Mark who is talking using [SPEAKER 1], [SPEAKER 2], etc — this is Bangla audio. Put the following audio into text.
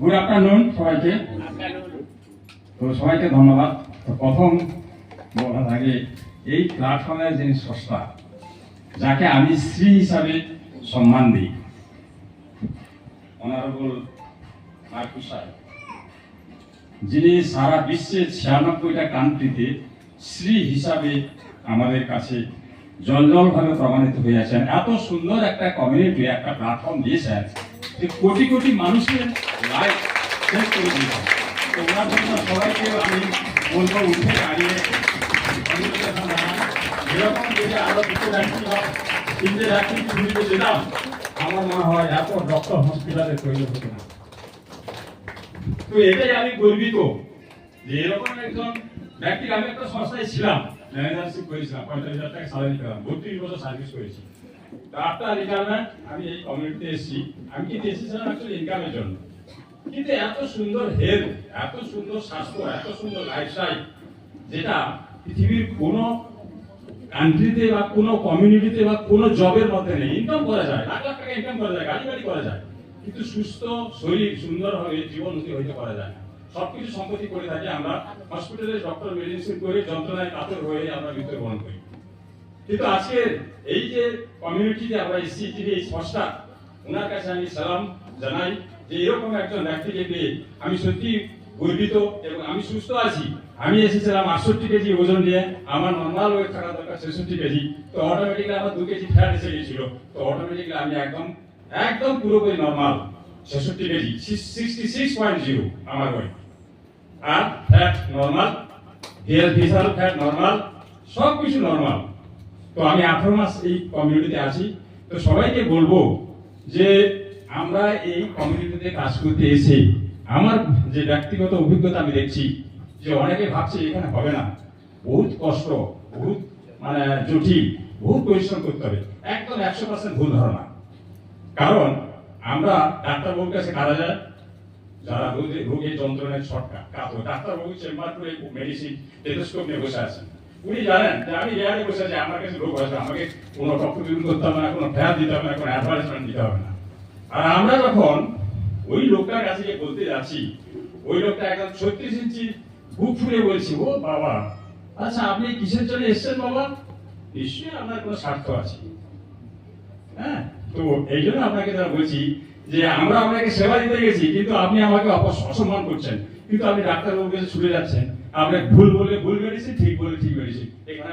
[SPEAKER 1] গুড আফটারনুন সবাইকে। তো সবাইকে ধন্যবাদ। তো প্রথম বলার আগে এই প্ল্যাটফর্মের যিনি স্রষ্টা, যাকে আমি শ্রী হিসাবে সম্মান দিই, অনারেবল মার্কুস সাহেব, যিনি সারা বিশ্বের 96টা কান্ট্রিতে শ্রী হিসাবে আমাদের কাছে জলজলভাবে প্রমাণিত হয়েছেন। এত সুন্দর একটা কমিউনিটি, একটা প্ল্যাটফর্ম দিয়েছেন যে কোটি কোটি মানুষের লাইফ সেভ করে দিয়েছেন। তো ওনার জন্য সবাইকে আমি বলবো উঠে দাঁড়িয়ে এরকম যদি আরো দুটো ব্যক্তি বা তিনটে ব্যক্তি ছুটিতে যেতাম, আমার মনে হয় এত ডক্টর হসপিটালে তৈরি হতো না। তো এটাই আমি গর্বিত যে এরকম একজন ব্যক্তি। আমি একটা সংস্থায় ছিলাম, ম্যানেজারশিপ করেছিলাম, 45,000 টাকা স্যালারি পেলাম, 32 বছর সার্ভিস করেছি। আফটার রিটায়ারমেন্ট আমি এই কমিউনিটিতে এসেছি। আমি কিন্তু এসেছিলাম অ্যাকচুয়ালি ইনকামের জন্য, কিন্তু এত সুন্দর হেলথ, এত সুন্দর স্বাস্থ্য, এত সুন্দর লাইফস্টাইল, যেটা পৃথিবীর কোনো কান্ট্রিতে বা কোনো কমিউনিটিতে বা কোনো জবের মধ্যে নেই। ইনকাম করা যায়, লাখ লাখ টাকা ইনকাম করা যায়, গাড়ি গাড়ি করা যায়, কিন্তু সুস্থ শরীর সুন্দরভাবে জীবন অতিবাহিত করা যায় না। সবকিছু সম্পত্তি করে থাকি আমরা, হসপিটালে ডক্টর মেডিসিন করে যন্ত্রণায় কাতর হয়ে আমরা মৃত্যুবরণ করি। কিন্তু আজকে এই যে কমিউনিটিতে আমরা এসেছি, যিনি এই স্রষ্টা, ওনার কাছে আমি সালাম জানাই যে এরকম একজন ব্যক্তিকে পেয়ে আমি সত্যি গর্বিত এবং আমি সুস্থ আছি। আমি এসেছিলাম 68 কেজি ওজন নিয়ে, আমার নর্মাল ওয়েট থাকা দরকার 66 কেজি। তো অটোমেটিক্যালি আমার 2 কেজি ফ্যাট এসে গেছিল। তো অটোমেটিক্যালি আমি একদম পুরোপুরি নর্মাল 66 কেজি, 66.0 আমার ওয়েট। আর ফ্যাট নর্মাল, ভিসাল ফ্যাট নর্মাল, সব কিছু নর্মাল। তো আমি 18 মাস এই কমিউনিটিতে আছি। তো সবাইকে বলবো যে আমরা এই কমিউনিটিতে কাজ করতে এসে আমার যে ব্যক্তিগত অভিজ্ঞতা আমি দেখছি যে অনেকে ভাবছে এখানে হবে না, বহুত কষ্ট, বহুত জটিল, বহুত পরিশ্রম করতে হবে। একদম 100% ভুল ধারণা। কারণ আমরা ডাক্তারবাবুর কাছে কারা যায়, যারা রোগের যন্ত্রণায় শর্টকাট কাতো, ডাক্তারবাবু চেম্বার করে মেডিসিন টেলিস্কোপ নিয়ে বসে আছেন। উনি জানেন যে আমি রেয়ারে বসে আছি, আমার কাছে রোগ আছে, আমাকে কোনো ডক্টর করতে হবে না, কোনো ফেয়ার দিতে হবে না, কোনো অ্যাডভার্টাইজমেন্ট দিতে হবে না। আর আমরা যখন ওই লোকটার কাছে গিয়ে বলতে যাচ্ছি, ওই লোকটা একদম 36 ইঞ্চি বুক ফুলে বলছি, ও বাবা, আচ্ছা আপনি কিসের জন্য এসছেন বাবা? নিশ্চয়ই আপনার কোনো স্বার্থ আছে। হ্যাঁ, তো এই জন্য আপনাকে যারা বলছি যে আমরা আপনাকে সেবা দিতে গেছি, কিন্তু আপনি আমাকে অসম্মান করছেন, কিন্তু আপনি ডাক্তারবাবুর কাছে ছুটে যাচ্ছেন। আপনি ভুল বলে ভুল মেডিসিন, ঠিক বলে ঠিক মেডিসিন। এখানে